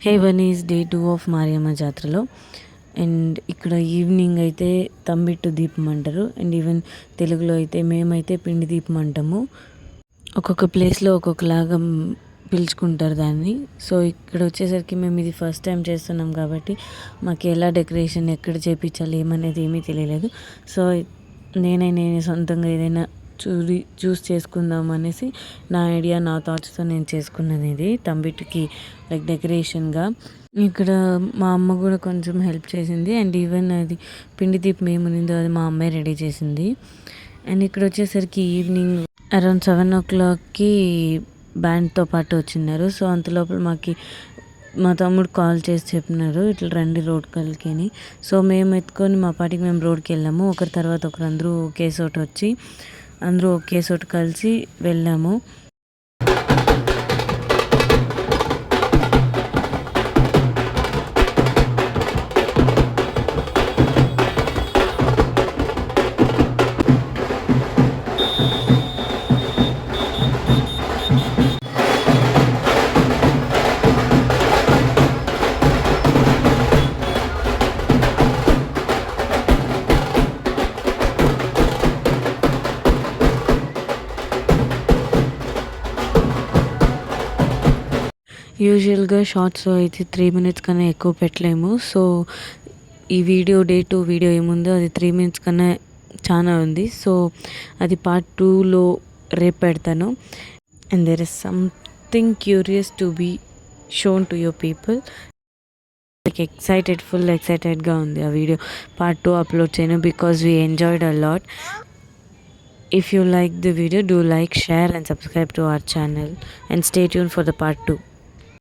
Haven is day 2 of Mariamma జాతరలో. And ఇక్కడ evening అయితే తంబిట్టు దీపం అంటారు. అండ్ ఈవెన్ తెలుగులో అయితే మేమైతే పిండి దీపం అంటాము. ఒక్కొక్క ప్లేస్లో ఒక్కొక్కలాగా పిలుచుకుంటారు దాన్ని. సో ఇక్కడ వచ్చేసరికి మేము ఇది ఫస్ట్ టైం చేస్తున్నాం కాబట్టి మాకు ఎలా డెకరేషన్ ఎక్కడ చేయించాలి ఏమనేది ఏమీ తెలియలేదు. సో నేను సొంతంగా ఏదైనా చూస్ చేసుకుందాం అనేసి నా ఐడియా, నా థాట్స్తో నేను చేసుకున్నది ఇది తంబిట్టుకి లైక్ డెకరేషన్గా. ఇక్కడ మా అమ్మ కూడా కొంచెం హెల్ప్ చేసింది. అండ్ ఈవెన్ అది పిండి దీపం ఏముందో అది మా అమ్మాయి రెడీ చేసింది. అండ్ ఇక్కడ వచ్చేసరికి ఈవినింగ్ అరౌండ్ 7 o'clockకి బ్యాండ్తో పాటు వచ్చిన్నారు. సో అంతలోపల మా తమ్ముడు కాల్ చేసి చెప్పినారు ఇట్లా రండి రోడ్ కలికి అని. సో మేము ఎత్తుకొని మా పాటికి మేము రోడ్కి వెళ్ళాము. ఒకరి తర్వాత ఒకరు అందరూ ఒకే చోట కలిసి వెళ్ళాము. యూజువల్గా షార్ట్స్లో అయితే 3 minutes కన్నా ఎక్కువ పెట్టలేము. సో ఈ వీడియో డే 2 వీడియో ఏముందో అది 3 minutes కన్నా చాలా ఉంది. సో అది పార్ట్ 2లో రేపు పెడతాను. And there is something curious to be shown to your people. Like full ఎక్సైటెడ్గా ఉంది ఆ వీడియో పార్ట్ 2 అప్లోడ్ చేయను because we enjoyed a lot. If you like the video, do like, share and subscribe to our channel and stay tuned for the part 2.